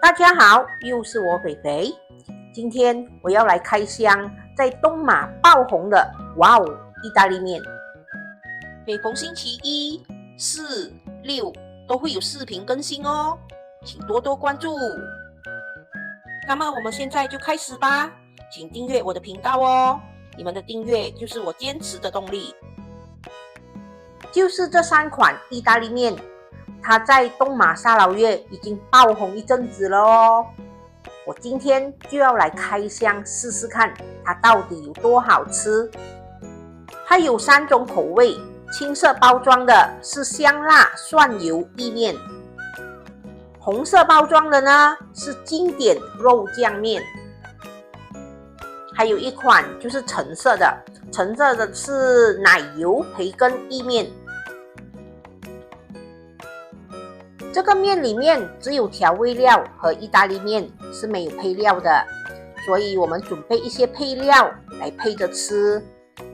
大家好，又是我肥肥。今天我要来开箱在东马爆红的意大利面。每逢星期一、四、六都会有视频更新哦，请多多关注。那么我们现在就开始吧，请订阅我的频道哦，你们的订阅就是我坚持的动力。就是这3款意大利面，它在东马沙劳越已经爆红一阵子了哦。我今天就要来开箱试试看它到底有多好吃。它有3种口味，青色包装的是香辣蒜油意面，红色包装的呢是经典肉酱面，还有一款就是橙色的，橙色的是奶油培根意面。这个面里面只有调味料和意大利面，是没有配料的，所以我们准备一些配料来配着吃。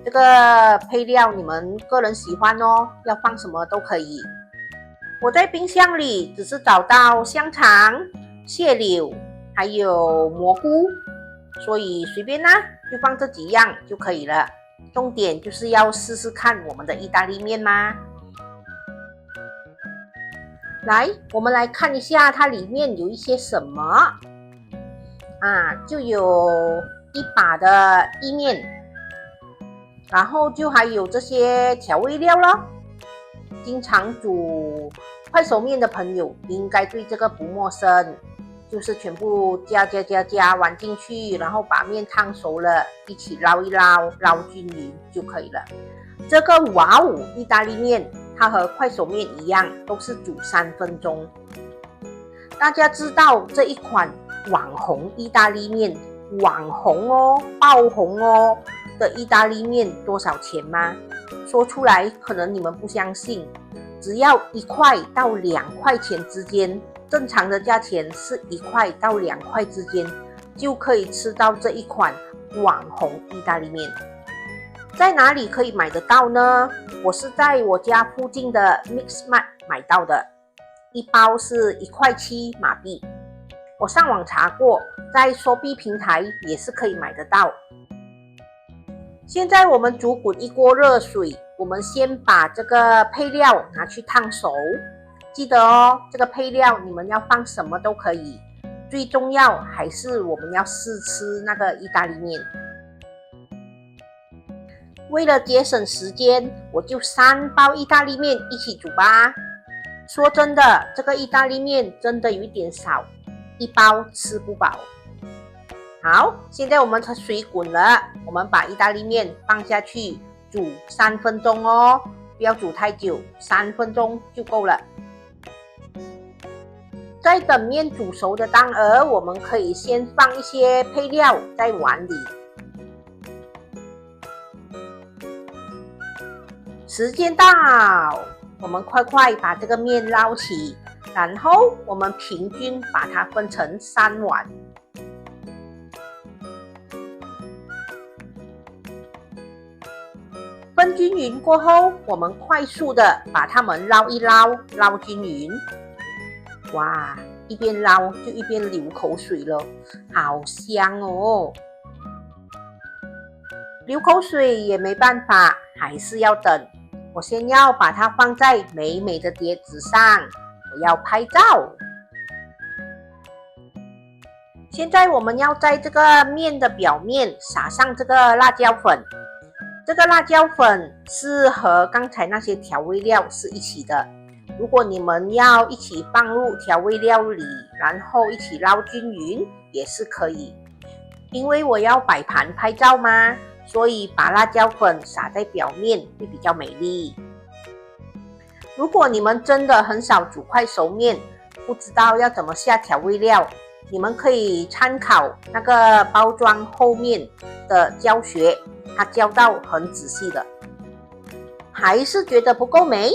这个配料你们个人喜欢哦，要放什么都可以。我在冰箱里只是找到香肠、蟹柳还有蘑菇，所以随便啦，就放这几样就可以了。重点就是要试试看我们的意大利面吗？来，我们来看一下它里面有一些什么就有一把的意面，然后就还有这些调味料咯。经常煮快手面的朋友应该对这个不陌生，就是全部加完进去，然后把面烫熟了，一起捞一捞，捞均匀就可以了。这个意大利面它和快手面一样，都是煮3分钟。大家知道这一款网红意大利面，网红哦，爆红哦的意大利面多少钱吗？说出来可能你们不相信，只要1块到2块钱之间，正常的价钱是1块到2块之间，就可以吃到这一款网红意大利面。在哪里可以买得到呢？我是在我家附近的 Mixmart 买到的，一包是1块7马币。我上网查过，在 Shopee 平台也是可以买得到。现在我们煮滚一锅热水，我们先把这个配料拿去烫熟。记得哦，这个配料你们要放什么都可以，最重要还是我们要试吃那个意大利面。为了节省时间，我就3包意大利面一起煮吧。说真的，这个意大利面真的有一点少，1包吃不饱。好，现在我们水滚了，我们把意大利面放下去煮3分钟哦，不要煮太久，3分钟就够了。在等面煮熟的当儿，我们可以先放一些配料在碗里。时间到，我们快把这个面捞起，然后我们平均把它分成3碗。分均匀过后，我们快速的把它们捞一捞，捞均匀。哇，一边捞就一边流口水了，好香哦！流口水也没办法，还是要等。我先要把它放在美美的碟子上，我要拍照。现在我们要在这个面的表面撒上这个辣椒粉。这个辣椒粉是和刚才那些调味料是一起的。如果你们要一起放入调味料里，然后一起捞均匀也是可以。因为我要摆盘拍照嘛，所以把辣椒粉撒在表面会比较美丽。如果你们真的很少煮快熟面，不知道要怎么下调味料，你们可以参考那个包装后面的教学，它教到很仔细的。还是觉得不够美？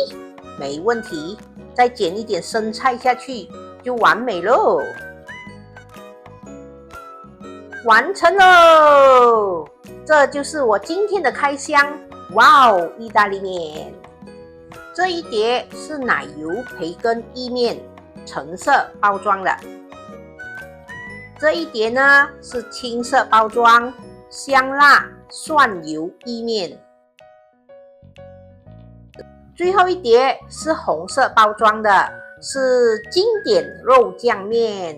没问题，再剪一点生菜下去就完美喽。完成喽！这就是我今天的开箱，意大利面。这一碟是奶油培根意面，橙色包装的。这一碟呢是青色包装香辣蒜油意面，最后一碟是红色包装的，是经典肉酱面。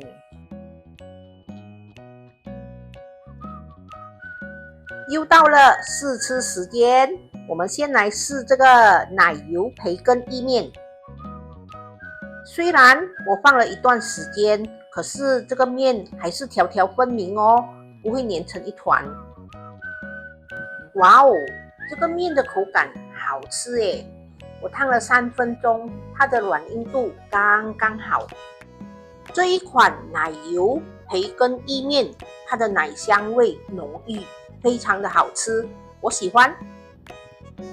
又到了试吃时间，我们先来试这个奶油培根意面。虽然我放了一段时间，可是这个面还是条条分明哦，不会粘成一团。哇哦，这个面的口感好吃耶！我烫了3分钟，它的软硬度刚刚好。这一款奶油培根意面，它的奶香味浓郁，非常的好吃，我喜欢。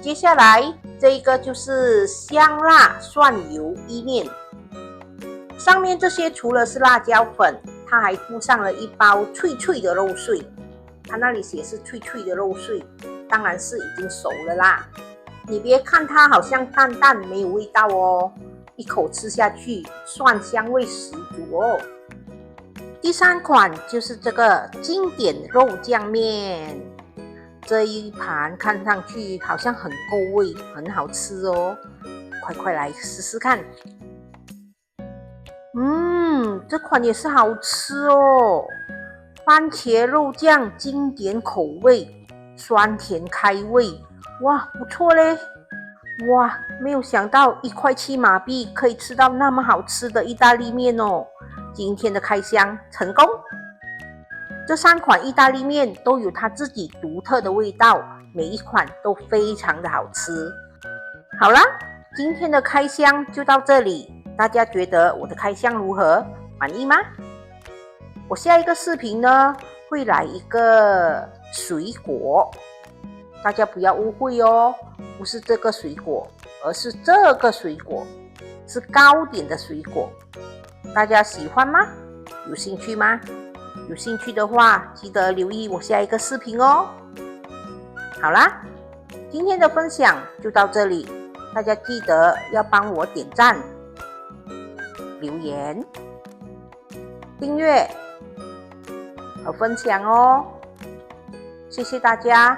接下来这个就是香辣蒜油意面，上面这些除了是辣椒粉，它还附上了一包脆脆的肉碎。它那里写是脆脆的肉碎，当然是已经熟了啦。你别看它好像淡淡没有味道哦，一口吃下去，蒜香味十足哦。第3款就是这个经典肉酱面，这一盘看上去好像很够味，很好吃哦，快来试试看。这款也是好吃哦，番茄肉酱经典口味，酸甜开胃，哇，不错嘞！哇，没有想到1块7马币可以吃到那么好吃的意大利面哦！今天的开箱成功。这3款意大利面都有它自己独特的味道，每一款都非常的好吃。好啦，今天的开箱就到这里，大家觉得我的开箱如何？满意吗？我下一个视频呢，会来一个水果，大家不要误会哦，不是这个水果，而是这个水果，是糕点的水果。大家喜欢吗？有兴趣吗？有兴趣的话，记得留意我下一个视频哦。好啦，今天的分享就到这里，大家记得要帮我点赞、留言、订阅和分享哦，谢谢大家。